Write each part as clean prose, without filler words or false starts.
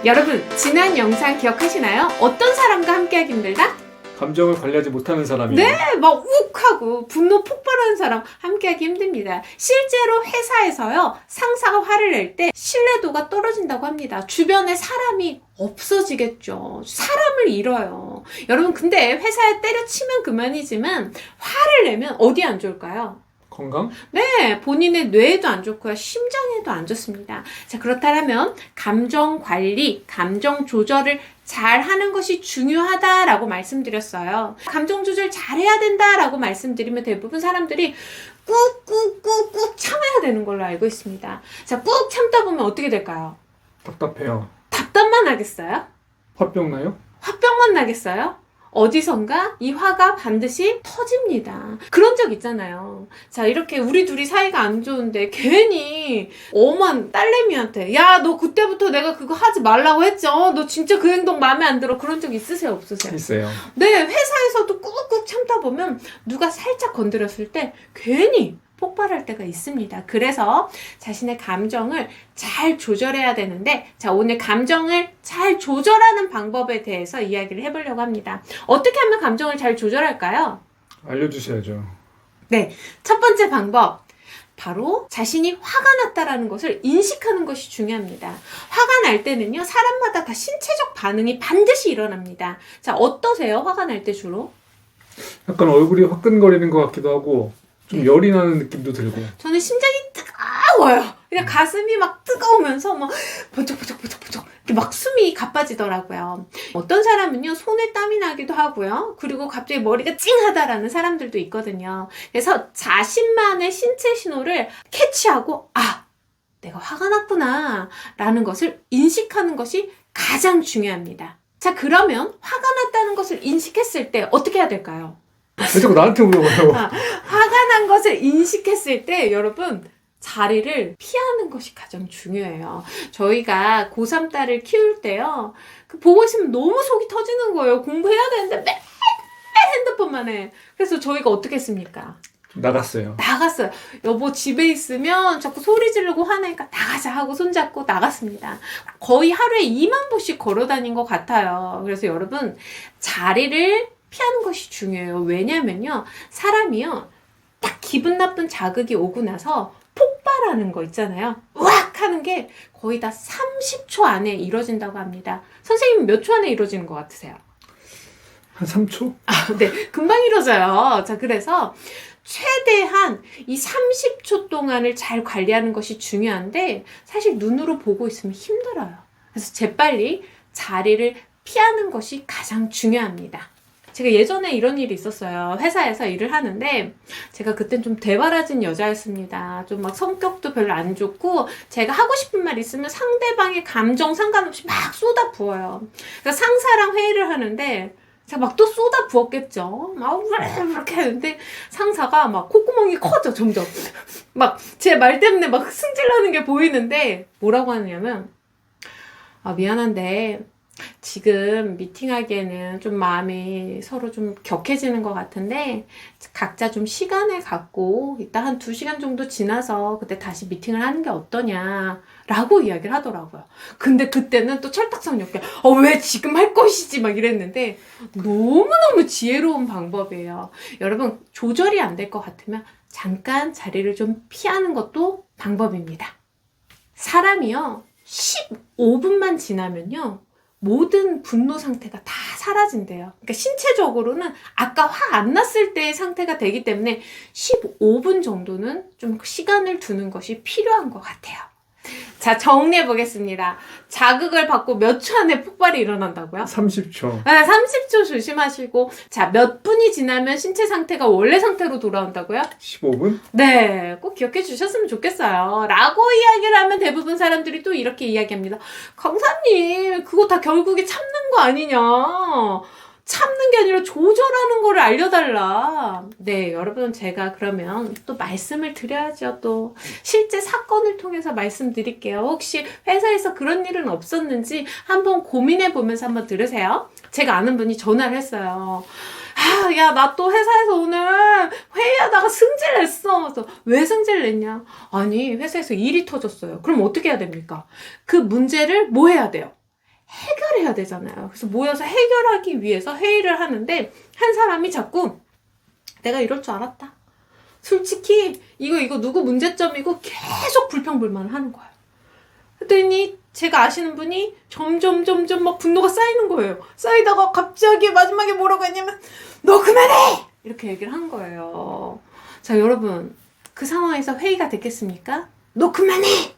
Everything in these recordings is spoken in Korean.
여러분, 지난 영상 기억하시나요? 어떤 사람과 함께하기 힘들다? 감정을 관리하지 못하는 사람이 네, 막 욱하고 분노 폭발하는 사람 함께하기 힘듭니다. 실제로 회사에서요, 상사가 화를 낼 때 신뢰도가 떨어진다고 합니다. 주변에 사람이 없어지겠죠. 사람을 잃어요. 여러분, 근데 회사에 때려치면 그만이지만 화를 내면 어디 안 좋을까요? 건강? 네, 본인의 뇌에도 안 좋고요. 심장에도 안 좋습니다. 자, 그렇다면 감정 관리, 감정 조절을 잘 하는 것이 중요하다라고 말씀드렸어요. 감정 조절 잘 해야 된다라고 말씀드리면 대부분 사람들이 꾹꾹꾹꾹 참아야 되는 걸로 알고 있습니다. 자, 꾹 참다 보면 어떻게 될까요? 답답해요. 답답만 하겠어요? 화병 나요? 화병만 나겠어요? 어디선가 이 화가 반드시 터집니다. 그런 적 있잖아요. 자, 이렇게 우리 둘이 사이가 안 좋은데 괜히 엄한 딸내미한테 야, 너 그때부터 내가 그거 하지 말라고 했죠? 너 진짜 그 행동 마음에 안 들어. 그런 적 있으세요? 없으세요? 있어요. 네, 회사에서도 꾹꾹 참다 보면 누가 살짝 건드렸을 때 괜히 폭발할 때가 있습니다. 그래서 자신의 감정을 잘 조절해야 되는데, 자, 오늘 감정을 잘 조절하는 방법에 대해서 이야기를 해보려고 합니다. 어떻게 하면 감정을 잘 조절할까요? 알려주셔야죠. 네, 첫 번째 방법. 바로 자신이 화가 났다라는 것을 인식하는 것이 중요합니다. 화가 날 때는요, 사람마다 다 신체적 반응이 반드시 일어납니다. 자, 어떠세요? 화가 날 때 주로? 약간 얼굴이 화끈거리는 것 같기도 하고 좀 열이 나는 느낌도 들고. 저는 심장이 뜨거워요. 그냥 가슴이 막 뜨거우면서 막 번쩍번쩍번쩍번쩍 이렇게 막 숨이 가빠지더라고요. 어떤 사람은요, 손에 땀이 나기도 하고요. 그리고 갑자기 머리가 찡하다라는 사람들도 있거든요. 그래서 자신만의 신체 신호를 캐치하고, 아, 내가 화가 났구나 라는 것을 인식하는 것이 가장 중요합니다. 자, 그러면 화가 났다는 것을 인식했을 때 어떻게 해야 될까요? 왜 자꾸 나한테 물어봐요? 화가 난 것을 인식했을 때 여러분, 자리를 피하는 것이 가장 중요해요. 저희가 고3 딸을 키울 때요, 보고 있으면 너무 속이 터지는 거예요. 공부해야 되는데 맨날 핸드폰만 해. 그래서 저희가 어떻게 했습니까? 나갔어요. 나갔어요. 여보 집에 있으면 자꾸 소리 지르고 화내니까 나가자 하고 손잡고 나갔습니다. 거의 하루에 2만 보씩 걸어 다닌 것 같아요. 그래서 여러분, 자리를 피하는 것이 중요해요. 왜냐면요, 사람이요, 딱 기분 나쁜 자극이 오고 나서 폭발하는 거 있잖아요. 으악 하는 게 거의 다 30초 안에 이루어진다고 합니다. 선생님 몇 초 안에 이루어지는 것 같으세요? 한 3초? 네, 금방 이루어져요. 자, 그래서 최대한 이 30초 동안을 잘 관리하는 것이 중요한데, 사실 눈으로 보고 있으면 힘들어요. 그래서 재빨리 자리를 피하는 것이 가장 중요합니다. 제가 예전에 이런 일이 있었어요. 회사에서 일을 하는데 제가 그땐 좀 대바라진 여자였습니다. 좀 막 성격도 별로 안 좋고, 제가 하고 싶은 말 있으면 상대방의 감정 상관없이 막 쏟아 부어요. 그러니까 상사랑 회의를 하는데 제가 막 또 쏟아 부었겠죠. 막 이렇게 하는데 상사가 막 콧구멍이 커져, 점점. 막 제 말 때문에 막 승질나는 게 보이는데 뭐라고 하냐면, 아, 미안한데 지금 미팅하기에는 좀 마음이 서로 좀 격해지는 것 같은데 각자 좀 시간을 갖고 이따 한 2시간 정도 지나서 그때 다시 미팅을 하는 게 어떠냐 라고 이야기를 하더라고요. 근데 그때는 또 철딱선이 없게 왜 지금 할 것이지 막 이랬는데, 너무너무 지혜로운 방법이에요. 여러분, 조절이 안 될 것 같으면 잠깐 자리를 좀 피하는 것도 방법입니다. 사람이요, 15분만 지나면요, 모든 분노 상태가 다 사라진대요. 그러니까 신체적으로는 아까 화 안 났을 때의 상태가 되기 때문에 15분 정도는 좀 시간을 두는 것이 필요한 것 같아요. 자, 정리해 보겠습니다. 자극을 받고 몇 초 안에 폭발이 일어난다고요? 30초. 네, 30초 조심하시고, 자, 몇 분이 지나면 신체 상태가 원래 상태로 돌아온다고요? 15분? 네, 꼭 기억해 주셨으면 좋겠어요. 라고 이야기를 하면 대부분 사람들이 또 이렇게 이야기합니다. 강사님, 그거 다 결국에 참는 거 아니냐? 참는 게 아니라 조절하는 거를 알려달라. 네, 여러분, 제가 그러면 또 말씀을 드려야죠. 또 실제 사건을 통해서 말씀드릴게요. 혹시 회사에서 그런 일은 없었는지 한번 고민해 보면서 한번 들으세요. 제가 아는 분이 전화를 했어요. 아, 야, 나 또 회사에서 오늘 회의하다가 승질냈어. 그래서 왜 승질냈냐? 아니, 회사에서 일이 터졌어요. 그럼 어떻게 해야 됩니까? 그 문제를 뭐 해야 돼요? 해결해야 되잖아요. 그래서 모여서 해결하기 위해서 회의를 하는데 한 사람이 자꾸 내가 이럴 줄 알았다. 솔직히 이거 누구 문제점이고 계속 불평불만을 하는 거예요. 그랬더니 제가 아시는 분이 점점 막 분노가 쌓이는 거예요. 쌓이다가 갑자기 마지막에 뭐라고 했냐면 너 그만해! 이렇게 얘기를 한 거예요. 자, 여러분 그 상황에서 회의가 됐겠습니까? 너 그만해!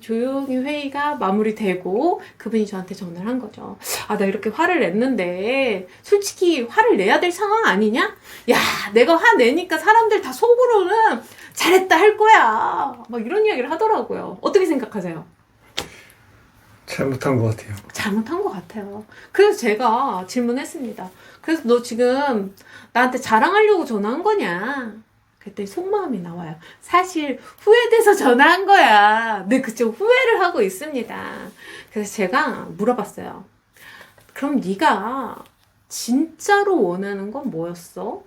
조용히 회의가 마무리되고 그분이 저한테 전화를 한 거죠. 아, 나 이렇게 화를 냈는데 솔직히 화를 내야 될 상황 아니냐? 야, 내가 화 내니까 사람들 다 속으로는 잘했다 할 거야. 막 이런 이야기를 하더라고요. 어떻게 생각하세요? 잘못한 것 같아요. 잘못한 것 같아요. 그래서 제가 질문했습니다. 그래서 너 지금 나한테 자랑하려고 전화한 거냐? 그랬더니 속마음이 나와요. 사실 후회돼서 전화한 거야. 네, 그쵸. 후회를 하고 있습니다. 그래서 제가 물어봤어요. 그럼 네가 진짜로 원하는 건 뭐였어?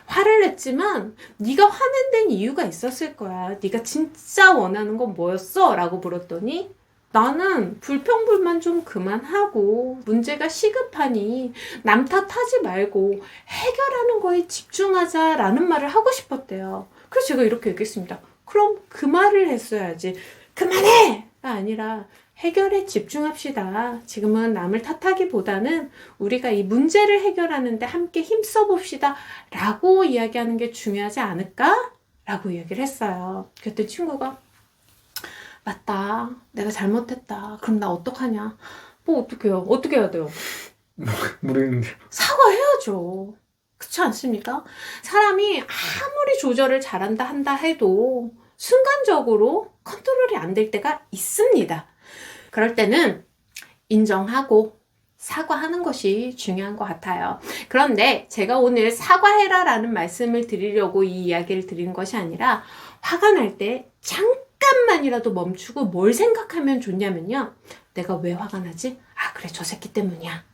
화를 냈지만 네가 화낸 데는 이유가 있었을 거야. 네가 진짜 원하는 건 뭐였어? 라고 물었더니 나는 불평불만 좀 그만하고 문제가 시급하니 남 탓하지 말고 해결하는 거에 집중하자라는 말을 하고 싶었대요. 그래서 제가 이렇게 얘기했습니다. 그럼 그 말을 했어야지. 그만해! 가 아니라 해결에 집중합시다. 지금은 남을 탓하기보다는 우리가 이 문제를 해결하는데 함께 힘써봅시다. 라고 이야기하는 게 중요하지 않을까? 라고 얘기를 했어요. 그랬더니 친구가 맞다. 내가 잘못했다. 그럼 나 어떡하냐? 뭐 어떡해요? 어떻게 해야 돼요? 모르겠는데요. 사과해야죠. 그렇지 않습니까? 사람이 아무리 조절을 잘한다 한다 해도 순간적으로 컨트롤이 안 될 때가 있습니다. 그럴 때는 인정하고 사과하는 것이 중요한 것 같아요. 그런데 제가 오늘 사과해라 라는 말씀을 드리려고 이 이야기를 드린 것이 아니라 화가 날 때 잠깐만이라도 멈추고 뭘 생각하면 좋냐면요. 내가 왜 화가 나지? 아, 그래, 저 새끼 때문이야.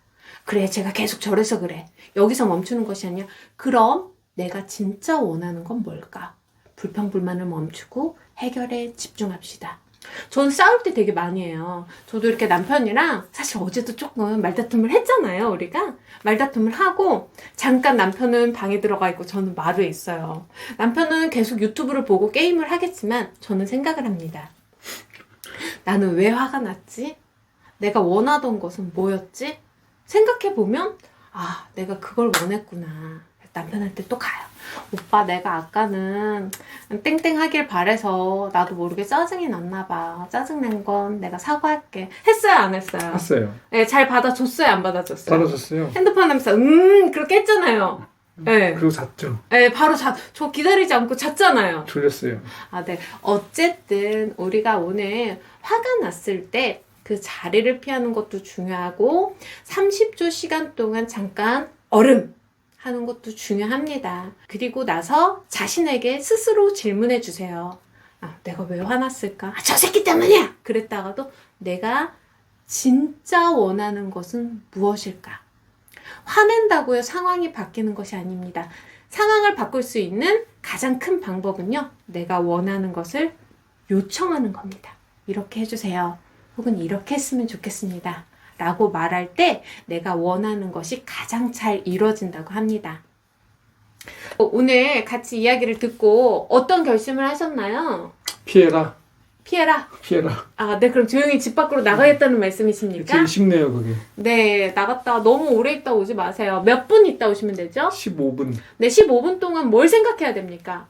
그래, 제가 계속 저래서 그래. 여기서 멈추는 것이 아니야. 그럼 내가 진짜 원하는 건 뭘까? 불평불만을 멈추고 해결에 집중합시다. 저는 싸울 때 되게 많이 해요. 저도 이렇게 남편이랑 사실 어제도 조금 말다툼을 했잖아요, 우리가. 말다툼을 하고 잠깐 남편은 방에 들어가 있고 저는 마루에 있어요. 남편은 계속 유튜브를 보고 게임을 하겠지만 저는 생각을 합니다. 나는 왜 화가 났지? 내가 원하던 것은 뭐였지? 생각해보면 아, 내가 그걸 원했구나. 남편한테 또 가요. 오빠, 내가 아까는 땡땡 하길 바래서 나도 모르게 짜증이 났나 봐. 짜증낸 건 내가 사과할게. 했어요, 안 했어요? 했어요. 네, 잘 받아줬어요, 안 받아줬어요? 받아줬어요. 핸드폰 하면서 그렇게 했잖아요. 네. 그리고 잤죠. 네, 바로 저 기다리지 않고 잤잖아요. 졸렸어요. 아, 네. 어쨌든 우리가 오늘 화가 났을 때 그 자리를 피하는 것도 중요하고 30초 시간 동안 잠깐 얼음 하는 것도 중요합니다. 그리고 나서 자신에게 스스로 질문해 주세요. 아, 내가 왜 화났을까? 아, 저 새끼 때문이야! 그랬다가도 내가 진짜 원하는 것은 무엇일까? 화낸다고요, 상황이 바뀌는 것이 아닙니다. 상황을 바꿀 수 있는 가장 큰 방법은요, 내가 원하는 것을 요청하는 겁니다. 이렇게 해주세요. 혹은 이렇게 했으면 좋겠습니다. 라고 말할 때 내가 원하는 것이 가장 잘 이루어진다고 합니다. 오늘 같이 이야기를 듣고 어떤 결심을 하셨나요? 피해라. 피해라. 아, 네, 그럼 조용히 집 밖으로 나가겠다는 말씀이십니까? 제일 쉽네요, 그게. 네, 나갔다 너무 오래 있다 오지 마세요. 몇 분 있다 오시면 되죠? 15분. 네, 15분 동안 뭘 생각해야 됩니까?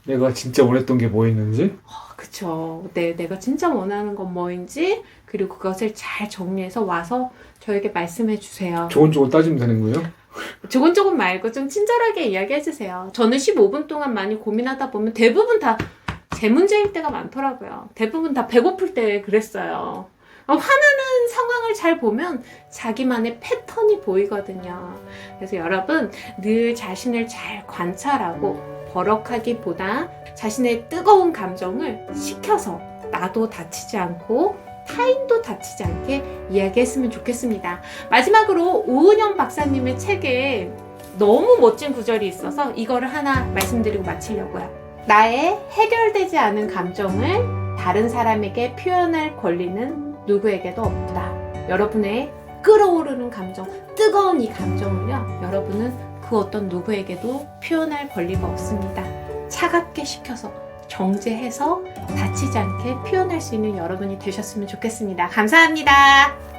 내가 진짜 원했던 게 뭐였는지. 그쵸. 네, 내가 진짜 원하는 건 뭐인지, 그리고 그것을 잘 정리해서 와서 저에게 말씀해 주세요. 조곤조곤 따지면 되는 거예요? 조곤조곤 말고 좀 친절하게 이야기해 주세요. 저는 15분 동안 많이 고민하다 보면 대부분 다 제 문제일 때가 많더라고요. 대부분 다 배고플 때 그랬어요. 화나는 상황을 잘 보면 자기만의 패턴이 보이거든요. 그래서 여러분 늘 자신을 잘 관찰하고 버럭하기보다 자신의 뜨거운 감정을 식혀서 나도 다치지 않고 타인도 다치지 않게 이야기했으면 좋겠습니다. 마지막으로 오은영 박사님의 책에 너무 멋진 구절이 있어서 이거를 하나 말씀드리고 마치려고요. 나의 해결되지 않은 감정을 다른 사람에게 표현할 권리는 누구에게도 없다. 여러분의 끓어오르는 감정, 뜨거운 이 감정을요, 여러분은 그 어떤 누구에게도 표현할 권리가 없습니다. 차갑게 식혀서 정제해서 다치지 않게 표현할 수 있는 여러분이 되셨으면 좋겠습니다. 감사합니다.